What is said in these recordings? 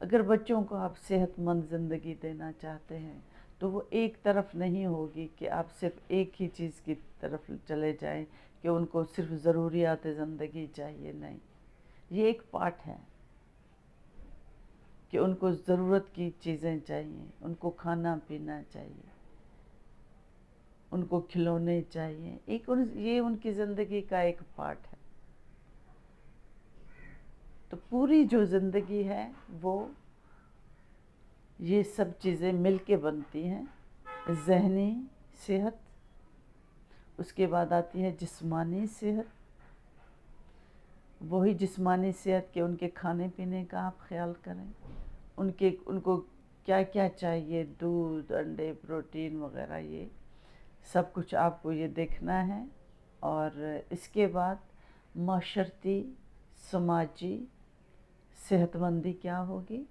اگر بچوں کو آپ صحت مند زندگی دینا چاہتے ہیں تو وہ ایک طرف نہیں ہوگی کہ آپ صرف ایک ہی چیز کی طرف چلے جائیں کہ ان کو صرف ضروریات زندگی چاہیے. نہیں، یہ ایک پارٹ ہے کہ ان کو ضرورت کی چیزیں چاہیے، ان کو کھانا پینا چاہیے، ان کو کھلونے چاہیے. یہ ان کی زندگی کا ایک پارٹ ہے. تو پوری جو زندگی ہے وہ یہ سب چیزیں مل کے بنتی ہیں. ذہنی صحت، اس کے بعد آتی ہے جسمانی صحت. وہی جسمانی صحت کہ ان کے کھانے پینے کا آپ خیال کریں، ان کو کیا کیا چاہیے، دودھ، انڈے، پروٹین وغیرہ، یہ سب کچھ آپ کو یہ دیکھنا ہے. اور اس کے بعد معاشرتی سماجی صحت مندی کیا ہوگی؟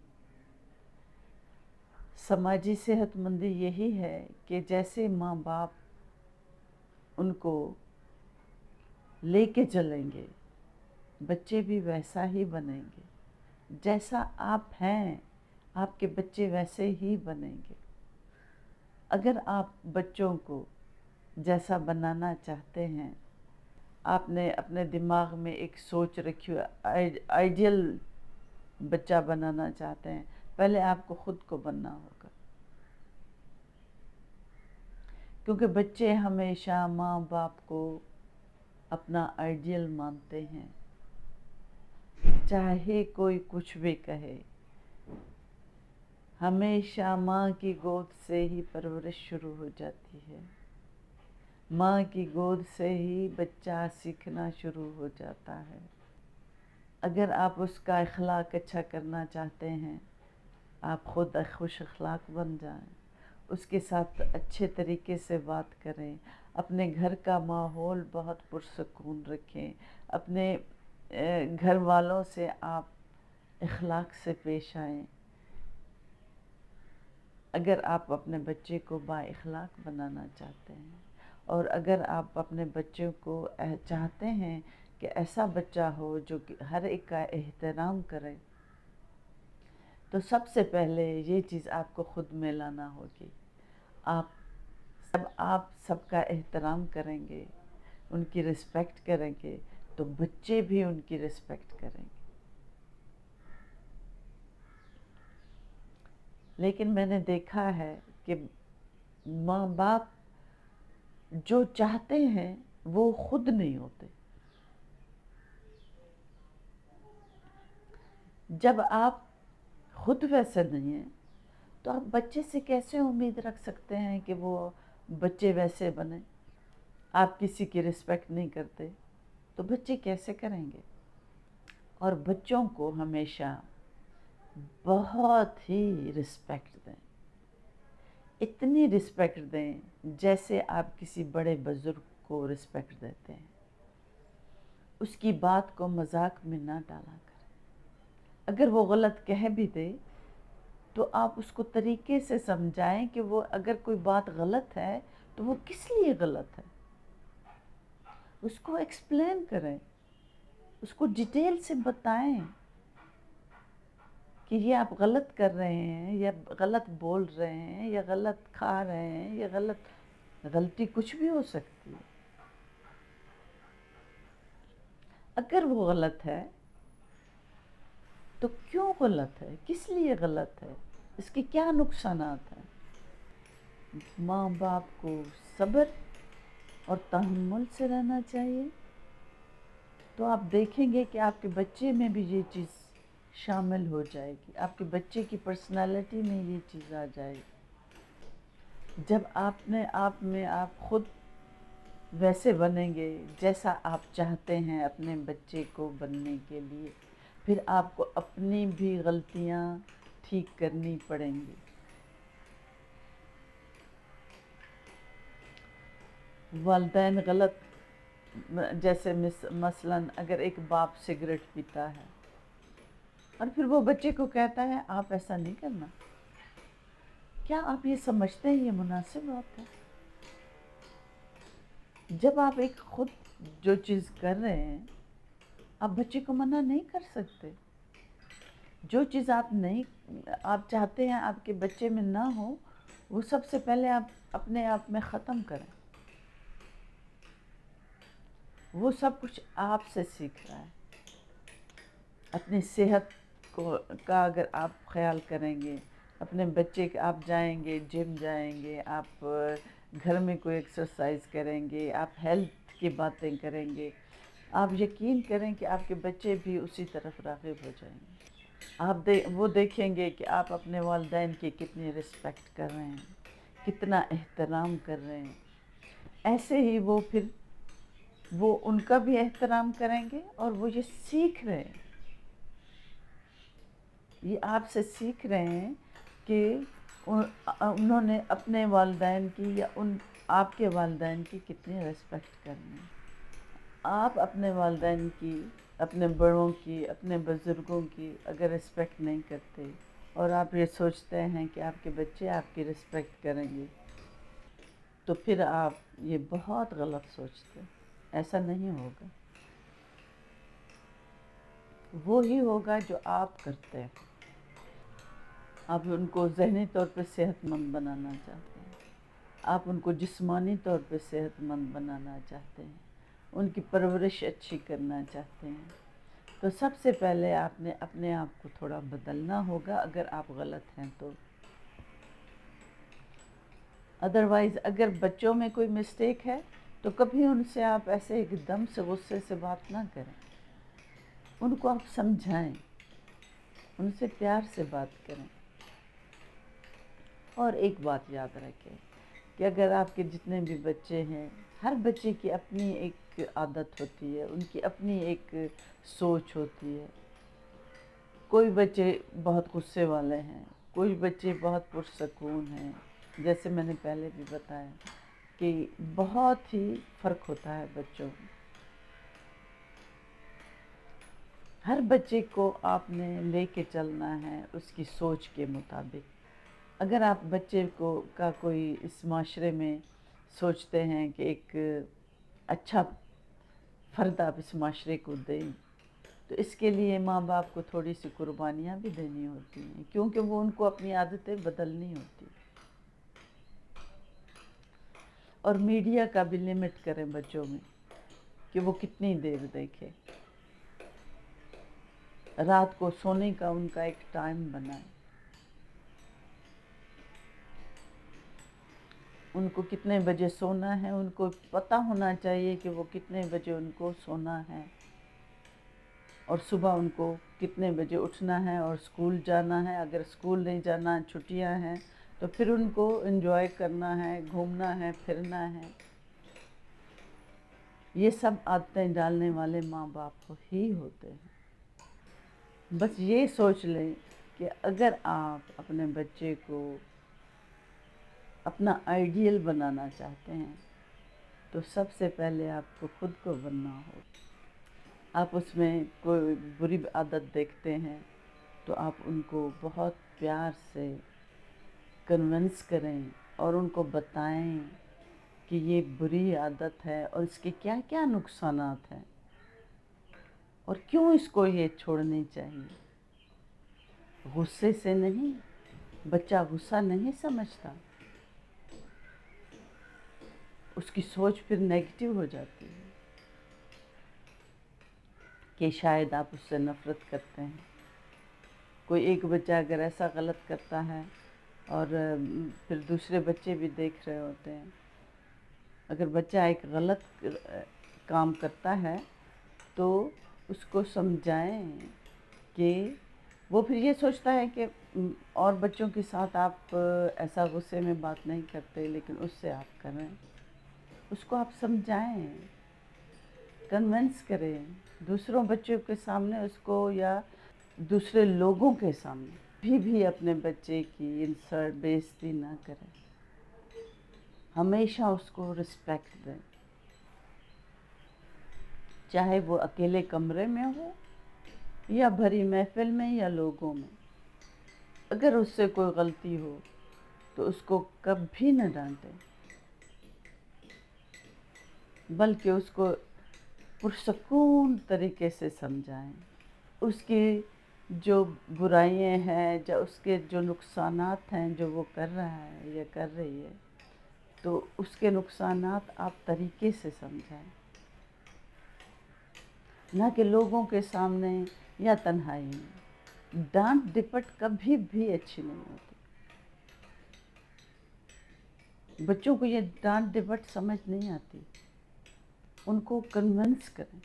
سماجی صحت مندی یہی ہے کہ جیسے ماں باپ ان کو لے کے چلیں گے، بچے بھی ویسا ہی بنیں گے. جیسا آپ ہیں آپ کے بچے ویسے ہی بنیں گے. اگر آپ بچوں کو جیسا بنانا چاہتے ہیں، آپ نے اپنے دماغ میں ایک سوچ رکھی ہو، آئیڈیل بچہ بنانا چاہتے ہیں، پہلے آپ کو خود کو بننا ہوگا. کیونکہ بچے ہمیشہ ماں باپ کو اپنا آئیڈیل مانتے ہیں، چاہے کوئی کچھ بھی کہے. ہمیشہ ماں کی گود سے ہی پرورش شروع ہو جاتی ہے، ماں کی گود سے ہی بچہ سیکھنا شروع ہو جاتا ہے. اگر آپ اس کا اخلاق اچھا کرنا چاہتے ہیں، آپ خود خوش اخلاق بن جائیں، اس کے ساتھ اچھے طریقے سے بات کریں، اپنے گھر کا ماحول بہت پرسکون رکھیں، اپنے گھر والوں سے آپ اخلاق سے پیش آئیں. اگر آپ اپنے بچے کو با اخلاق بنانا چاہتے ہیں، اور اگر آپ اپنے بچوں کو چاہتے ہیں کہ ایسا بچہ ہو جو کہ ہر ایک کا احترام کرے، تو سب سے پہلے یہ چیز آپ کو خود میں لانا ہوگی. آپ سب کا احترام کریں گے، ان کی رسپیکٹ کریں گے، تو بچے بھی ان کی رسپیکٹ کریں گے. لیکن میں نے دیکھا ہے کہ ماں باپ جو چاہتے ہیں وہ خود نہیں ہوتے. جب آپ خود ویسے نہیں ہیں تو آپ بچے سے کیسے امید رکھ سکتے ہیں کہ وہ بچے ویسے بنیں؟ آپ کسی کی رسپیکٹ نہیں کرتے تو بچے کیسے کریں گے؟ اور بچوں کو ہمیشہ بہت ہی رسپیکٹ دیں، اتنی رسپیکٹ دیں جیسے آپ کسی بڑے بزرگ کو رسپیکٹ دیتے ہیں. اس کی بات کو مذاق میں نہ ڈالا کریں. اگر وہ غلط کہہ بھی دے تو آپ اس کو طریقے سے سمجھائیں کہ وہ اگر کوئی بات غلط ہے تو وہ کس لیے غلط ہے، اس کو ایکسپلین کریں، اس کو ڈیٹیل سے بتائیں کہ یہ آپ غلط کر رہے ہیں، یا غلط بول رہے ہیں، یا غلط کھا رہے ہیں، یا غلطی کچھ بھی ہو سکتی ہے. اگر وہ غلط ہے تو کیوں غلط ہے، کس لیے غلط ہے، اس کے کیا نقصانات ہیں. ماں باپ کو صبر اور تحمل سے رہنا چاہیے. تو آپ دیکھیں گے کہ آپ کے بچے میں بھی یہ چیز شامل ہو جائے گی، آپ کے بچے کی پرسنالٹی میں یہ چیز آ جائے گی. جب آپ خود ویسے بنیں گے جیسا آپ چاہتے ہیں اپنے بچے کو بننے کے لیے، پھر آپ کو اپنی بھی غلطیاں ٹھیک کرنی پڑیں گی. والدین غلط، جیسے مثلاً اگر ایک باپ سگریٹ پیتا ہے اور پھر وہ بچے کو کہتا ہے آپ ایسا نہیں کرنا، کیا آپ یہ سمجھتے ہیں یہ مناسب بات ہے؟ جب آپ ایک خود جو چیز کر رہے ہیں آپ بچے کو منع نہیں کر سکتے. جو چیز آپ چاہتے ہیں آپ کے بچے میں نہ ہو، وہ سب سے پہلے آپ اپنے آپ میں ختم کریں۔ وہ سب کچھ آپ سے سیکھ رہا ہے۔ اپنی صحت کا اگر آپ خیال کریں گے، اپنے بچے کے آپ جائیں گے، جم جائیں گے، آپ گھر میں کوئی ایکسرسائز کریں گے، آپ ہیلتھ کی باتیں کریں گے، آپ یقین کریں کہ آپ کے بچے بھی اسی طرف راغب ہو جائیں گے۔ وہ دیکھیں گے کہ آپ اپنے والدین کی کتنی رسپیکٹ کر رہے ہیں، کتنا احترام کر رہے ہیں۔ ایسے ہی وہ ان کا بھی احترام کریں گے، اور وہ یہ سیکھ رہے ہیں، یہ آپ سے سیکھ رہے ہیں کہ انہوں نے اپنے والدین کی یا آپ کے والدین کی کتنی رسپیکٹ کرنی ہے۔ آپ اپنے والدین کی، اپنے بڑوں کی، اپنے بزرگوں کی اگر رسپیکٹ نہیں کرتے، اور آپ یہ سوچتے ہیں کہ آپ کے بچے آپ کی رسپیکٹ کریں گے، تو پھر آپ یہ بہت غلط سوچتے ہیں۔ ایسا نہیں ہوگا۔ وہی ہوگا جو آپ کرتے ہیں۔ آپ ان کو ذہنی طور پہ صحت مند بنانا چاہتے ہیں، آپ ان کو جسمانی طور پہ صحت مند بنانا چاہتے ہیں، ان کی پرورش اچھی کرنا چاہتے ہیں، تو سب سے پہلے آپ نے اپنے آپ کو تھوڑا بدلنا ہوگا اگر آپ غلط ہیں تو۔ ادروائز اگر بچوں میں کوئی مسٹیک ہے تو کبھی ان سے آپ ایسے ایک دم سے غصے سے بات نہ کریں، ان کو آپ سمجھائیں، ان سے پیار سے بات کریں۔ اور ایک بات یاد رکھیں کہ اگر آپ کے جتنے بھی بچے ہیں، ہر بچے کی اپنی ایک عادت ہوتی ہے، ان کی اپنی ایک سوچ ہوتی ہے۔ کوئی بچے بہت غصے والے ہیں، کوئی بچے بہت پرسکون ہیں، جیسے میں نے پہلے بھی بتایا کہ بہت ہی فرق ہوتا ہے بچوں میں۔ ہر بچے کو آپ نے لے کے چلنا ہے اس کی سوچ کے مطابق۔ اگر آپ بچے کا کوئی اس معاشرے میں سوچتے ہیں کہ ایک اچھا فرد آپ اس معاشرے کو دیں، تو اس کے لیے ماں باپ کو تھوڑی سی قربانیاں بھی دینی ہوتی ہیں، کیونکہ وہ ان کو اپنی عادتیں بدلنی ہوتی ہیں۔ اور میڈیا کا بھی لمٹ کریں بچوں میں کہ وہ کتنی دیر دیکھے۔ رات کو سونے کا ان کا ایک ٹائم بنائیں۔ ان کو کتنے بجے سونا ہے، ان کو پتہ ہونا چاہیے کہ وہ کتنے بجے ان کو سونا ہے، اور صبح ان کو کتنے بجے اٹھنا ہے اور اسکول جانا ہے۔ اگر اسکول نہیں جانا، چھٹیاں ہیں، تو پھر ان کو انجوائے کرنا ہے، گھومنا ہے، پھرنا ہے۔ یہ سب عادتیں ڈالنے والے ماں باپ ہی ہوتے ہیں۔ بس یہ سوچ لیں کہ اگر آپ اپنے بچے کو اپنا آئیڈیل بنانا چاہتے ہیں تو سب سے پہلے آپ کو خود کو بننا ہو۔ آپ اس میں کوئی بری عادت دیکھتے ہیں تو آپ ان کو بہت پیار سے کنونس کریں اور ان کو بتائیں کہ یہ بری عادت ہے اور اس کے کیا کیا نقصانات ہیں، اور کیوں اس کو یہ چھوڑنی چاہیے۔ غصے سے نہیں، بچہ غصہ نہیں سمجھتا، اس کی سوچ پھر نیگیٹو ہو جاتی ہے کہ شاید آپ اس سے نفرت کرتے ہیں۔ کوئی ایک بچہ اگر ایسا غلط کرتا ہے اور پھر دوسرے بچے بھی دیکھ رہے ہوتے ہیں، اگر بچہ ایک غلط کام کرتا ہے تو اس کو سمجھائیں کہ وہ پھر یہ سوچتا ہے کہ اور بچوں کے ساتھ آپ ایسا غصے میں بات نہیں کرتے، لیکن اس سے آپ کر رہے ہیں۔ اس کو آپ سمجھائیں، کنونس کریں، دوسروں بچوں کے سامنے اس کو یا دوسرے لوگوں کے سامنے بھی اپنے بچے کی انسلٹ، بے عزتی نہ کریں۔ ہمیشہ اس کو رسپیکٹ دیں، چاہے وہ اکیلے کمرے میں ہو یا بھری محفل میں یا لوگوں میں۔ اگر اس سے کوئی غلطی ہو تو اس کو کبھی نہ ڈانٹیں، بلکہ اس کو پرسکون طریقے سے سمجھائیں، اس کی جو برائیاں ہیں، جو اس کے جو نقصانات ہیں جو وہ کر رہا ہے یا کر رہی ہے، تو اس کے نقصانات آپ طریقے سے سمجھائیں، نہ کہ لوگوں کے سامنے یا تنہائی میں۔ ڈانٹ ڈپٹ کبھی بھی اچھی نہیں ہوتی۔ بچوں کو یہ ڈانٹ ڈپٹ سمجھ نہیں آتی، ان کو کنونس کریں۔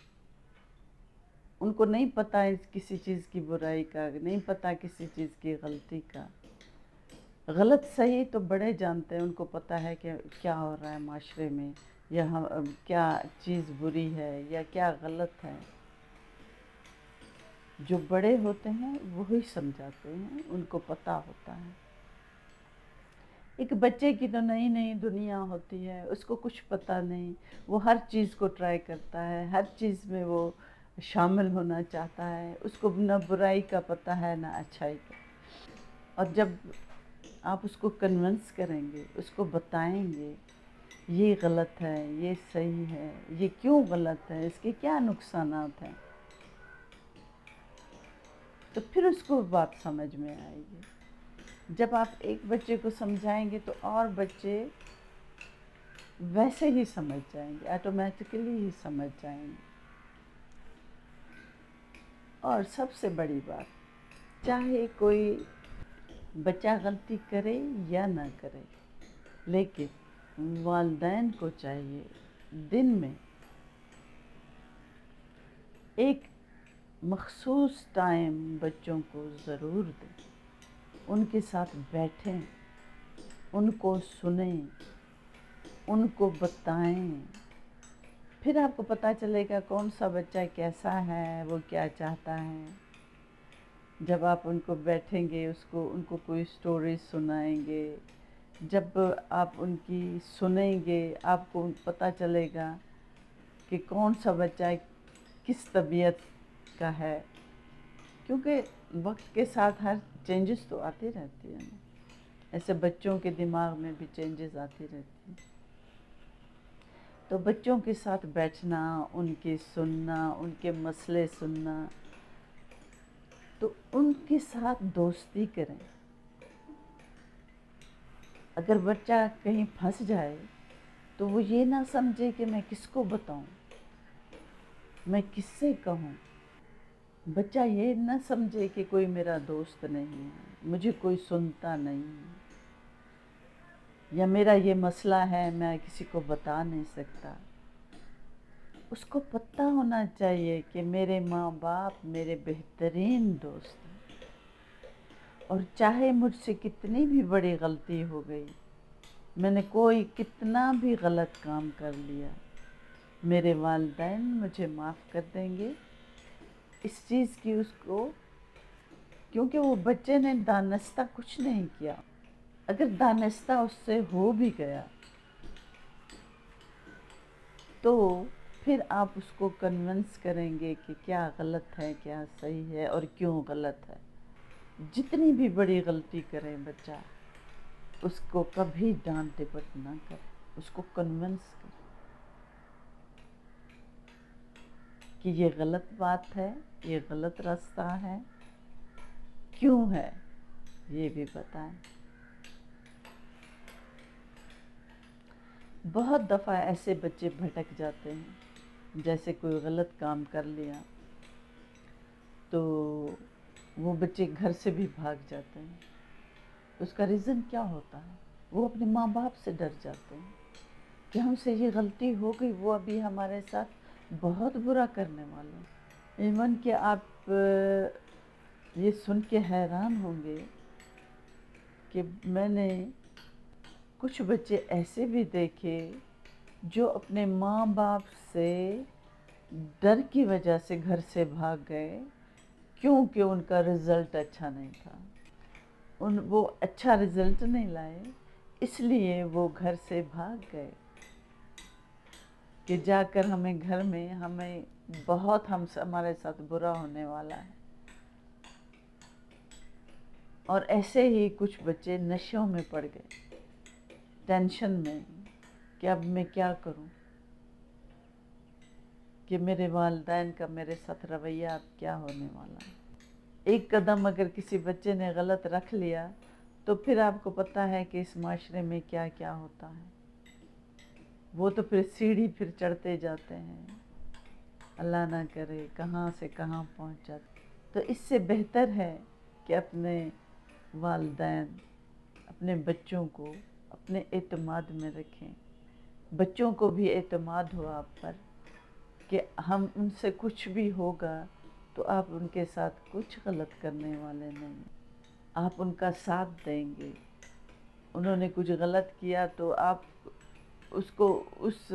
ان کو نہیں پتہ ہے کسی چیز کی برائی کا، نہیں پتہ کسی چیز کی غلطی کا۔ غلط صحیح تو بڑے جانتے ہیں، ان کو پتہ ہے کہ کیا ہو رہا ہے معاشرے میں، یا کیا چیز بری ہے یا کیا غلط ہے۔ جو بڑے ہوتے ہیں وہی سمجھاتے ہیں، ان کو پتہ ہوتا ہے۔ ایک بچے کی تو نئی نئی دنیا ہوتی ہے، اس کو کچھ پتہ نہیں، وہ ہر چیز کو ٹرائی کرتا ہے، ہر چیز میں وہ شامل ہونا چاہتا ہے، اس کو نہ برائی کا پتہ ہے نہ اچھائی کا۔ اور جب آپ اس کو کنونس کریں گے، اس کو بتائیں گے یہ غلط ہے، یہ صحیح ہے، یہ کیوں غلط ہے، اس کے کیا نقصانات ہیں، تو پھر اس کو بات سمجھ میں آئے گی۔ جب آپ ایک بچے کو سمجھائیں گے تو اور بچے ویسے ہی سمجھ جائیں گے، آٹومیٹکلی ہی سمجھ جائیں گے۔ اور سب سے بڑی بات، چاہے کوئی بچہ غلطی کرے یا نہ کرے، لیکن والدین کو چاہیے دن میں ایک مخصوص ٹائم بچوں کو ضرور دیں، ان کے ساتھ بیٹھیں، ان کو سنیں، ان کو بتائیں۔ پھر آپ کو پتہ چلے گا کون سا بچہ کیسا ہے، وہ کیا چاہتا ہے۔ جب آپ ان کو بیٹھیں گے، ان کو کوئی سٹوری سنائیں گے، جب آپ ان کی سنیں گے، آپ کو پتہ چلے گا کہ کون سا بچہ کس طبیعت کا ہے، کیونکہ وقت کے ساتھ ہر چینجز تو آتی رہتی ہے نا، ایسے بچوں کے دماغ میں بھی چینجز آتی رہتی ہیں۔ تو بچوں کے ساتھ بیٹھنا، ان کی سننا، ان کے مسئلے سننا، تو ان کے ساتھ دوستی کریں۔ اگر بچہ کہیں پھنس جائے تو وہ یہ نہ سمجھے کہ میں کس کو بتاؤں، میں کس سے کہوں۔ بچہ یہ نہ سمجھے کہ کوئی میرا دوست نہیں ہے، مجھے کوئی سنتا نہیں ہے، یا میرا یہ مسئلہ ہے میں کسی کو بتا نہیں سکتا۔ اس کو پتہ ہونا چاہیے کہ میرے ماں باپ میرے بہترین دوست ہیں، اور چاہے مجھ سے کتنی بھی بڑی غلطی ہو گئی، میں نے کوئی کتنا بھی غلط کام کر لیا، میرے والدین مجھے معاف کر دیں گے۔ اس چیز کی اس کو، کیونکہ وہ بچے نے دانستہ کچھ نہیں کیا، اگر دانستہ اس سے ہو بھی گیا تو پھر آپ اس کو کنونس کریں گے کہ کیا غلط ہے، کیا صحیح ہے، اور کیوں غلط ہے۔ جتنی بھی بڑی غلطی کرے بچہ، اس کو کبھی ڈانٹ ڈپٹ نہ کرے، اس کو کنونس کرے کہ یہ غلط بات ہے، یہ غلط راستہ ہے، کیوں ہے، یہ بھی بتائیں۔ بہت دفعہ ایسے بچے بھٹک جاتے ہیں، جیسے کوئی غلط کام کر لیا تو وہ بچے گھر سے بھی بھاگ جاتے ہیں۔ اس کا ریزن کیا ہوتا ہے؟ وہ اپنے ماں باپ سے ڈر جاتے ہیں کہ ہم سے یہ غلطی ہو گئی، وہ ابھی ہمارے ساتھ بہت برا کرنے والے ہیں۔ ایون کہ آپ یہ سن کے حیران ہوں گے کہ میں نے کچھ بچے ایسے بھی دیکھے جو اپنے ماں باپ سے ڈر کی وجہ سے گھر سے بھاگ گئے، کیونکہ ان کا رزلٹ اچھا نہیں تھا، وہ اچھا رزلٹ نہیں لائے، اس لیے وہ گھر سے بھاگ گئے کہ جا کر ہمیں گھر میں بہت ہمارے ساتھ برا ہونے والا ہے۔ اور ایسے ہی کچھ بچے نشوں میں پڑ گئے، ٹینشن میں کہ اب میں کیا کروں، کہ میرے والدین کا میرے ساتھ رویہ اب کیا ہونے والا ہے۔ ایک قدم اگر کسی بچے نے غلط رکھ لیا تو پھر آپ کو پتہ ہے کہ اس معاشرے میں کیا کیا ہوتا ہے، وہ تو پھر سیڑھی پھر چڑھتے جاتے ہیں، اللہ نہ کرے کہاں سے کہاں پہنچ جاتے۔ تو اس سے بہتر ہے کہ اپنے والدین اپنے بچوں کو اپنے اعتماد میں رکھیں، بچوں کو بھی اعتماد ہو آپ پر کہ ہم ان سے کچھ بھی ہوگا تو آپ ان کے ساتھ کچھ غلط کرنے والے نہیں، آپ ان کا ساتھ دیں گے۔ انہوں نے کچھ غلط کیا تو آپ اس کو اس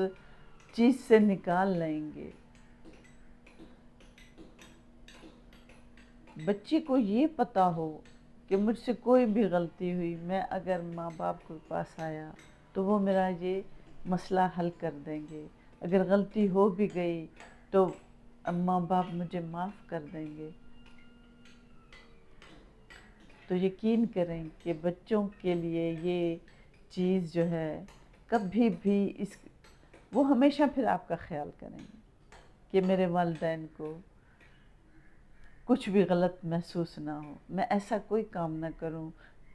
چیز سے نکال لیں گے۔ بچے کو یہ پتہ ہو کہ مجھ سے کوئی بھی غلطی ہوئی، میں اگر ماں باپ کے پاس آیا تو وہ میرا یہ مسئلہ حل کر دیں گے، اگر غلطی ہو بھی گئی تو ماں باپ مجھے معاف کر دیں گے۔ تو یقین کریں کہ بچوں کے لیے یہ چیز جو ہے کبھی بھی وہ ہمیشہ پھر آپ کا خیال کریں گے کہ میرے والدین کو کچھ بھی غلط محسوس نہ ہو، میں ایسا کوئی کام نہ کروں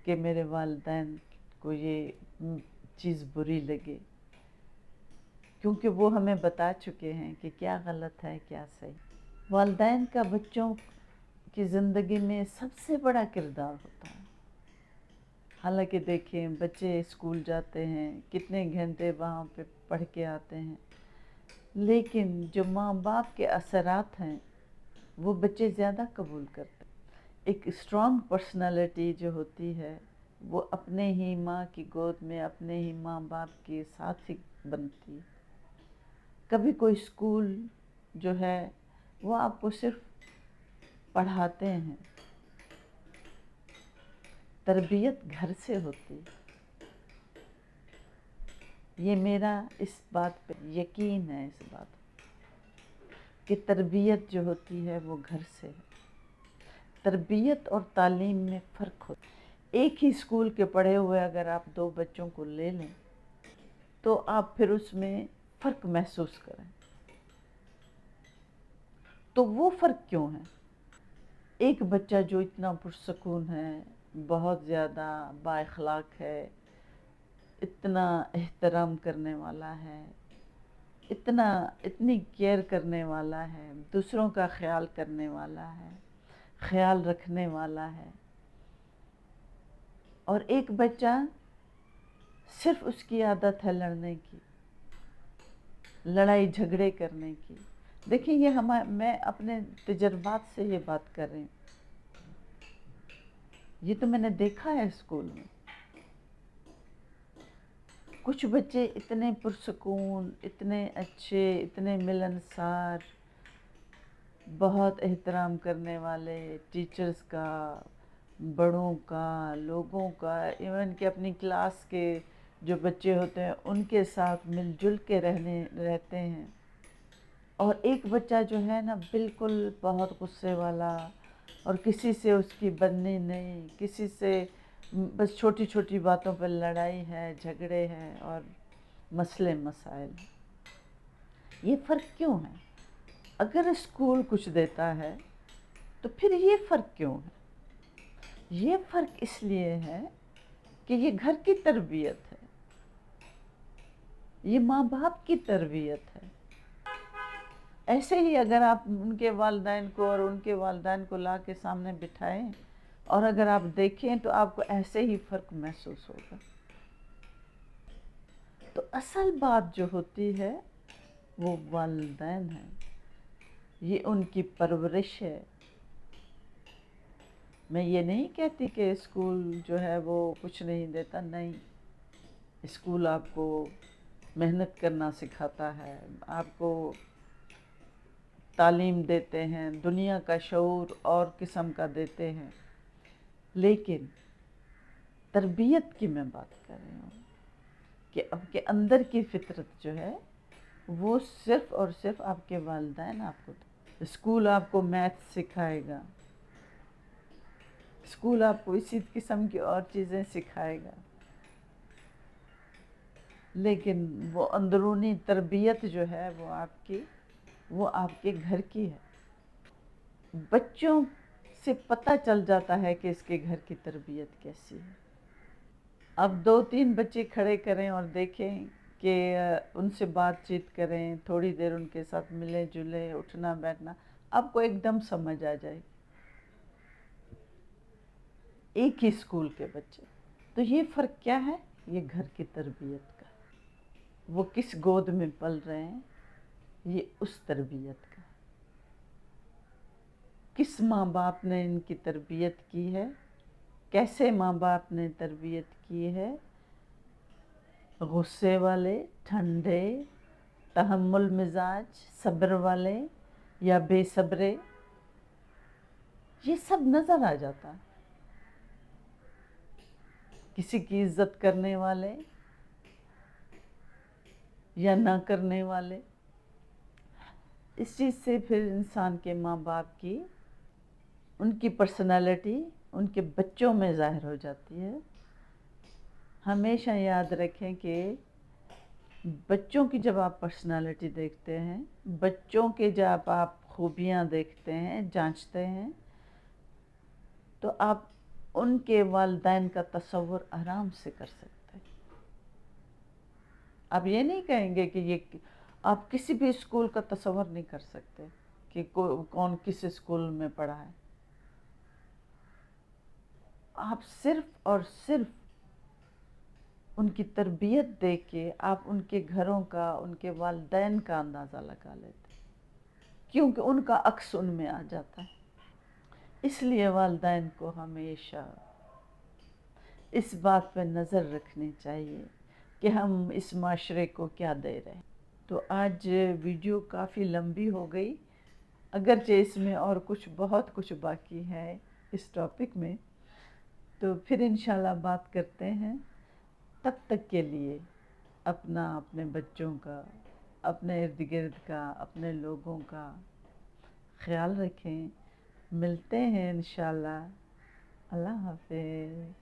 کہ میرے والدین کو یہ چیز بری لگے، کیونکہ وہ ہمیں بتا چکے ہیں کہ کیا غلط ہے کیا صحیح۔ والدین کا بچوں کی زندگی میں سب سے بڑا کردار ہوتا ہے۔ حالانکہ دیکھیں بچے اسکول جاتے ہیں، کتنے گھنٹے وہاں پہ پڑھ کے آتے ہیں، لیکن جو ماں باپ کے اثرات ہیں وہ بچے زیادہ قبول کرتے ہیں۔ ایک اسٹرانگ پرسنالٹی جو ہوتی ہے وہ اپنے ہی ماں کی گود میں اپنے ہی ماں باپ کے ساتھ ہی بنتی ہے۔ کبھی کوئی اسکول جو ہے وہ آپ کو صرف پڑھاتے ہیں، تربیت گھر سے ہوتی ہے۔ یہ میرا اس بات پہ یقین ہے، اس بات کہ تربیت جو ہوتی ہے وہ گھر سے ہے۔ تربیت اور تعلیم میں فرق ہوتا ہے۔ ایک ہی اسکول کے پڑھے ہوئے اگر آپ دو بچوں کو لے لیں تو آپ پھر اس میں فرق محسوس کریں، تو وہ فرق کیوں ہے؟ ایک بچہ جو اتنا پرسکون ہے، بہت زیادہ با اخلاق ہے، اتنا احترام کرنے والا ہے، اتنی کیئر کرنے والا ہے، دوسروں کا خیال کرنے والا ہے، خیال رکھنے والا ہے، اور ایک بچہ صرف اس کی عادت ہے لڑنے کی، لڑائی جھگڑے کرنے کی۔ دیکھیں یہ میں اپنے تجربات سے یہ بات کر رہی ہوں، یہ تو میں نے دیکھا ہے اسکول میں۔ کچھ بچے اتنے پرسکون، اتنے اچھے، اتنے ملنسار، بہت احترام کرنے والے، ٹیچرز کا، بڑوں کا، لوگوں کا، ایون کہ اپنی کلاس کے جو بچے ہوتے ہیں ان کے ساتھ مل جل کے رہتے ہیں۔ اور ایک بچہ جو ہے نا بالکل بہت غصے والا، اور کسی سے اس کی بننی نہیں، کسی سے بس چھوٹی چھوٹی باتوں پر لڑائی ہے، جھگڑے ہیں اور مسئلے مسائل۔ یہ فرق کیوں ہے؟ اگر اسکول کچھ دیتا ہے تو پھر یہ فرق کیوں ہے؟ یہ فرق اس لیے ہے کہ یہ گھر کی تربیت ہے، یہ ماں باپ کی تربیت ہے۔ ایسے ہی اگر آپ ان کے والدین کو اور ان کے والدین کو لا کے سامنے بٹھائیں اور اگر آپ دیکھیں تو آپ کو ایسے ہی فرق محسوس ہوگا۔ تو اصل بات جو ہوتی ہے وہ والدین ہیں، یہ ان کی پرورش ہے۔ میں یہ نہیں کہتی کہ اسکول جو ہے وہ کچھ نہیں دیتا، نہیں، اسکول آپ کو محنت کرنا سکھاتا ہے، آپ کو تعلیم دیتے ہیں، دنیا کا شعور اور قسم کا دیتے ہیں، لیکن تربیت کی میں بات کر رہی ہوں کہ آپ کے اندر کی فطرت جو ہے وہ صرف اور صرف آپ کے والدین آپ کو دیں۔ اسکول آپ کو میتھ سکھائے گا، اسکول آپ کو اسی قسم کی اور چیزیں سکھائے گا، لیکن وہ اندرونی تربیت جو ہے وہ آپ کے گھر کی ہے۔ بچوں سے پتہ چل جاتا ہے کہ اس کے گھر کی تربیت کیسی ہے۔ اب 2-3 بچے کھڑے کریں اور دیکھیں کہ ان سے بات چیت کریں، تھوڑی دیر ان کے ساتھ ملے جلے، اٹھنا بیٹھنا، آپ کو ایک دم سمجھ آ جائے گی۔ ایک ہی اسکول کے بچے، تو یہ فرق کیا ہے؟ یہ گھر کی تربیت کا، وہ کس گود میں پل رہے ہیں، یہ اس تربیت کا، کس ماں باپ نے ان کی تربیت کی ہے، کیسے ماں باپ نے تربیت کی ہے، غصے والے، ٹھنڈے، تحمل مزاج، صبر والے یا بے صبرے، یہ سب نظر آ جاتا ہے۔ کسی کی عزت کرنے والے یا نہ کرنے والے، اس چیز سے پھر انسان کے ماں باپ کی، ان کی پرسنالٹی ان کے بچوں میں ظاہر ہو جاتی ہے۔ ہمیشہ یاد رکھیں کہ بچوں کی جب آپ پرسنالٹی دیکھتے ہیں، بچوں کے جب آپ خوبیاں دیکھتے ہیں، جانچتے ہیں، تو آپ ان کے والدین کا تصور آرام سے کر سکتے ہیں۔ آپ یہ نہیں کہیں گے کہ یہ، آپ کسی بھی اسکول کا تصور نہیں کر سکتے کہ کون کس اسکول میں پڑھا ہے۔ آپ صرف اور صرف ان کی تربیت دیکھ کے آپ ان کے گھروں کا، ان کے والدین کا اندازہ لگا لیتے ہیں، کیونکہ ان کا عکس ان میں آ جاتا ہے۔ اس لیے والدین کو ہمیشہ اس بات پہ نظر رکھنی چاہیے کہ ہم اس معاشرے کو کیا دے رہے ہیں۔ تو آج ویڈیو کافی لمبی ہو گئی، اگرچہ اس میں اور بہت کچھ باقی ہے اس ٹاپک میں، تو پھر انشاءاللہ بات کرتے ہیں۔ تب تک کے لیے اپنے بچوں کا، اپنے ارد گرد کا، اپنے لوگوں کا خیال رکھیں۔ ملتے ہیں انشاءاللہ۔ اللہ حافظ۔